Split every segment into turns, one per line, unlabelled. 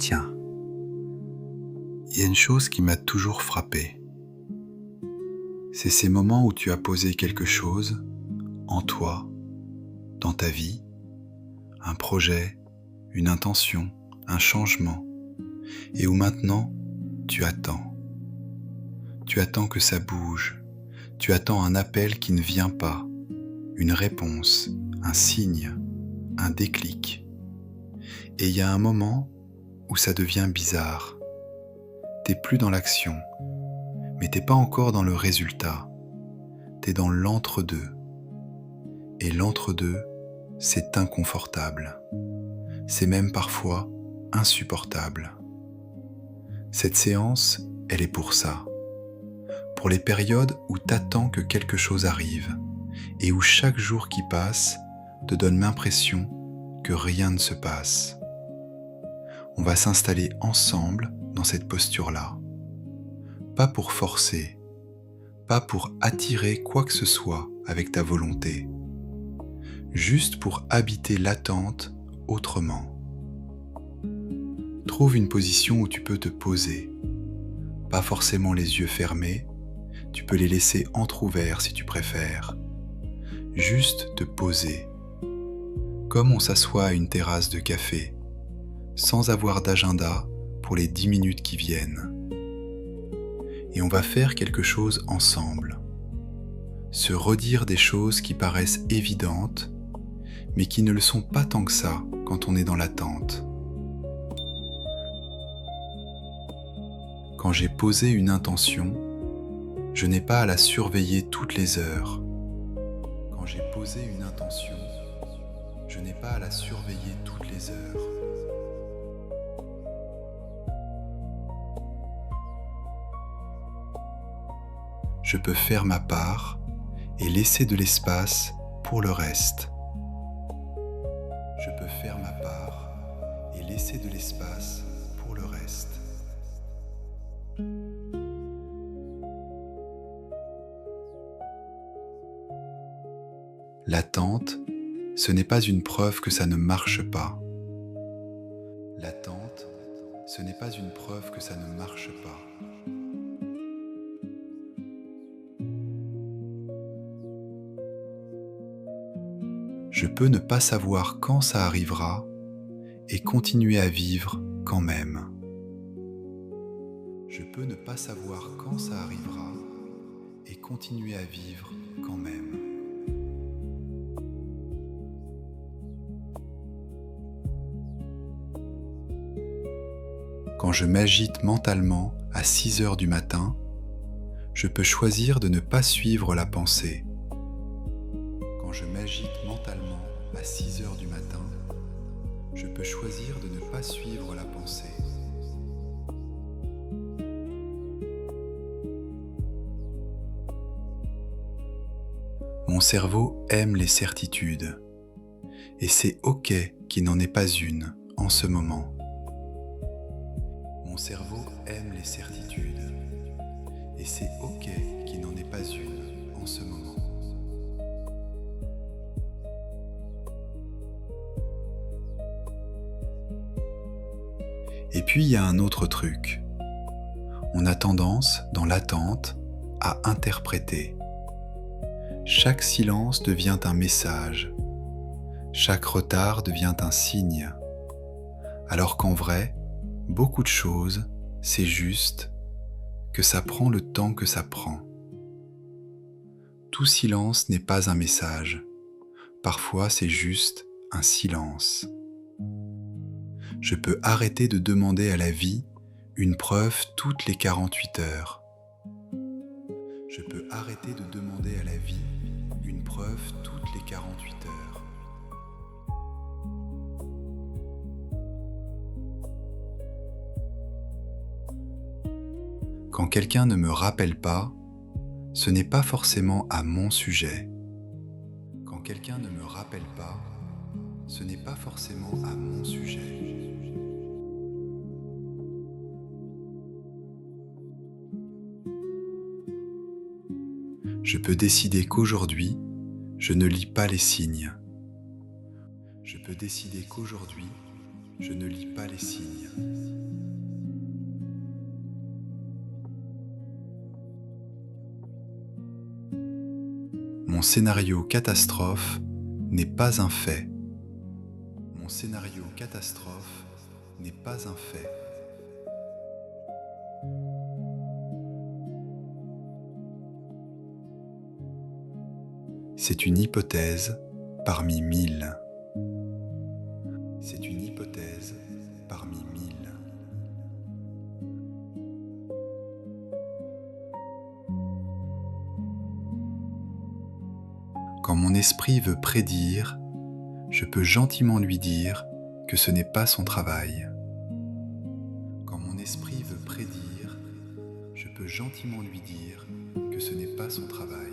Tiens, il y a une chose qui m'a toujours frappé. C'est ces moments où tu as posé quelque chose en toi, dans ta vie, un projet, une intention, un changement, et où maintenant tu attends. Tu attends que ça bouge, tu attends un appel qui ne vient pas, une réponse, un signe, un déclic. Et il y a un moment où ça devient bizarre. T'es plus dans l'action, mais t'es pas encore dans le résultat. T'es dans l'entre-deux. Et l'entre-deux, c'est inconfortable. C'est même parfois insupportable. Cette séance, elle est pour ça. Pour les périodes où t'attends que quelque chose arrive et où chaque jour qui passe te donne l'impression que rien ne se passe. On va s'installer ensemble dans cette posture-là. Pas pour forcer, pas pour attirer quoi que ce soit avec ta volonté, juste pour habiter l'attente autrement. Trouve une position où tu peux te poser, pas forcément les yeux fermés, tu peux les laisser entr'ouverts si tu préfères. Juste te poser, comme on s'assoit à une terrasse de café, sans avoir d'agenda pour les 10 minutes qui viennent. Et on va faire quelque chose ensemble. Se redire des choses qui paraissent évidentes, mais qui ne le sont pas tant que ça quand on est dans l'attente. Quand j'ai posé une intention, je n'ai pas à la surveiller toutes les heures. Quand j'ai posé une intention, je n'ai pas à la surveiller toutes les heures. Je peux faire ma part et laisser de l'espace pour le reste. Je peux faire ma part et laisser de l'espace pour le reste. L'attente, ce n'est pas une preuve que ça ne marche pas. L'attente, ce n'est pas une preuve que ça ne marche pas. Je peux ne pas savoir quand ça arrivera et continuer à vivre quand même. Je peux ne pas savoir quand ça arrivera et continuer à vivre quand même. Quand je m'agite mentalement à 6 heures du matin, je peux choisir de ne pas suivre la pensée. Quand je m'agite mentalement à 6 heures du matin, je peux choisir de ne pas suivre la pensée. Mon cerveau aime les certitudes, et c'est OK qu'il n'en ait pas une en ce moment. Mon cerveau aime les certitudes, et c'est OK qu'il n'en ait pas une en ce moment. Et puis il y a un autre truc. On a tendance, dans l'attente, à interpréter. Chaque silence devient un message. Chaque retard devient un signe. Alors qu'en vrai, beaucoup de choses, c'est juste que ça prend le temps que ça prend. Tout silence n'est pas un message. Parfois, c'est juste un silence. Je peux arrêter de demander à la vie une preuve toutes les 48 heures. Je peux arrêter de demander à la vie une preuve toutes les 48 heures. Quand quelqu'un ne me rappelle pas, ce n'est pas forcément à mon sujet. Quand quelqu'un ne me rappelle pas, ce n'est pas forcément à mon sujet. Je peux décider qu'aujourd'hui, je ne lis pas les signes. Je peux décider qu'aujourd'hui, Je ne lis pas les signes. Mon scénario catastrophe n'est pas un fait. Mon scénario catastrophe n'est pas un fait. C'est une hypothèse parmi 1000. C'est une hypothèse parmi 1000. Quand mon esprit veut prédire, je peux gentiment lui dire que ce n'est pas son travail. Quand mon esprit veut prédire, je peux gentiment lui dire que ce n'est pas son travail.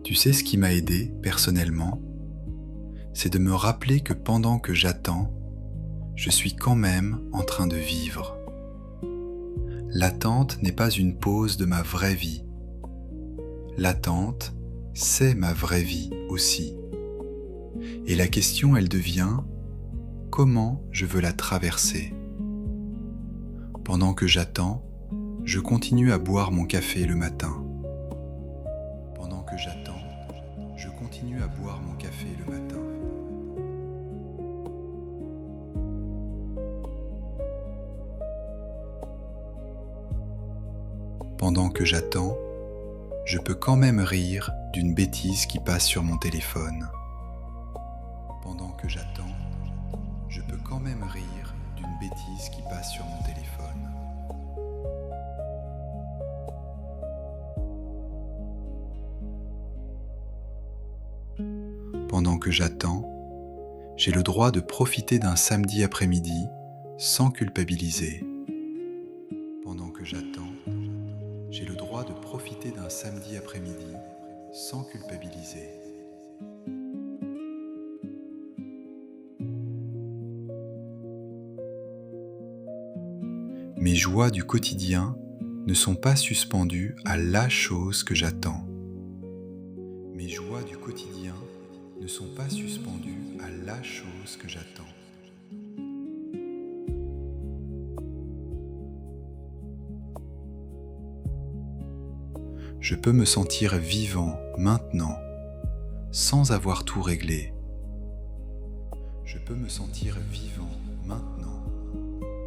Tu sais ce qui m'a aidé personnellement? C'est de me rappeler que pendant que j'attends, je suis quand même en train de vivre. L'attente n'est pas une pause de ma vraie vie. L'attente, c'est ma vraie vie aussi. Et la question, elle devient, comment je veux la traverser? Pendant que j'attends, je continue à boire mon café le matin. Pendant que j'attends, je continue à boire mon café le matin. Pendant que j'attends, je peux quand même rire d'une bêtise qui passe sur mon téléphone. Pendant que j'attends, je peux quand même rire d'une bêtise qui passe sur mon téléphone. Pendant que j'attends, j'ai le droit de profiter d'un samedi après-midi sans culpabiliser. Pendant que j'attends, j'ai le droit de profiter d'un samedi après-midi sans culpabiliser. Mes joies du quotidien ne sont pas suspendues à la chose que j'attends. Mes joies du quotidien ne sont pas suspendues à la chose que j'attends. Je peux me sentir vivant maintenant, sans avoir tout réglé. Je peux me sentir vivant maintenant,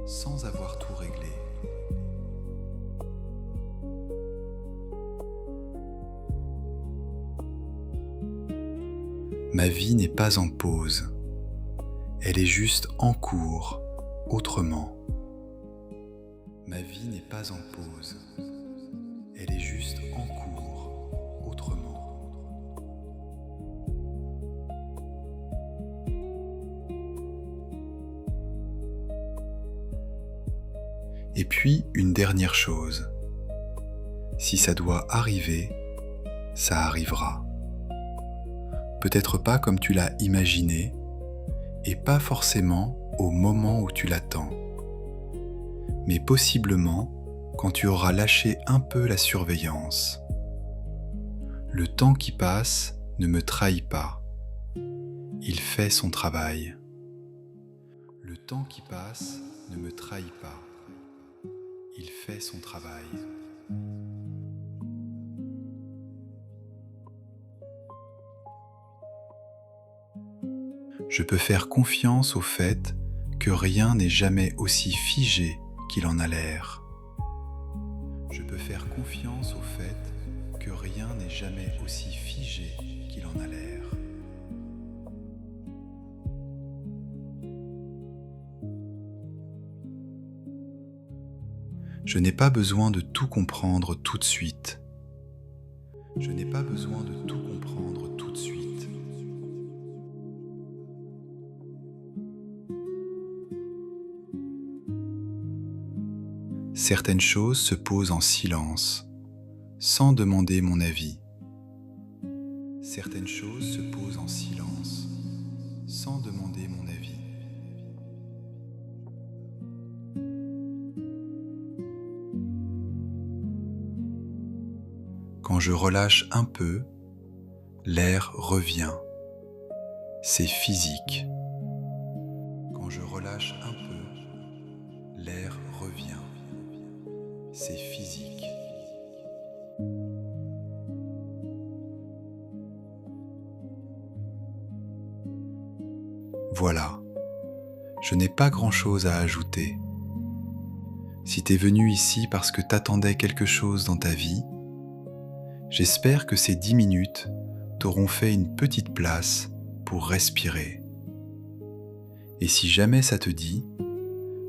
sans avoir tout réglé. Ma vie n'est pas en pause, elle est juste en cours, autrement. Ma vie n'est pas en pause, elle est juste en cours, autrement. Et puis, une dernière chose. Si ça doit arriver, ça arrivera. Peut-être pas comme tu l'as imaginé, et pas forcément au moment où tu l'attends, mais possiblement quand tu auras lâché un peu la surveillance. Le temps qui passe ne me trahit pas. Il fait son travail. Le temps qui passe ne me trahit pas. Il fait son travail. Je peux faire confiance au fait que rien n'est jamais aussi figé qu'il en a l'air. Je peux faire confiance au fait que rien n'est jamais aussi figé qu'il en a l'air. Je n'ai pas besoin de tout comprendre tout de suite. Je n'ai pas besoin de tout comprendre tout de suite. Certaines choses se posent en silence, sans demander mon avis. Certaines choses se posent en silence, sans demander mon avis. Quand Quand je relâche un peu, l'air revient. C'est physique. Quand je relâche un peu, l'air revient. C'est physique. Voilà, je n'ai pas grand-chose à ajouter. Si t'es venu ici parce que t'attendais quelque chose dans ta vie, j'espère que ces 10 minutes t'auront fait une petite place pour respirer. Et si jamais ça te dit,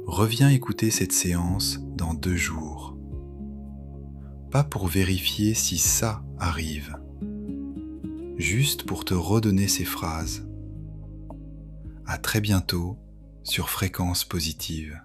reviens écouter cette séance dans 2 jours. Pas pour vérifier si ça arrive, juste pour te redonner ces phrases. À très bientôt sur Fréquence Positive.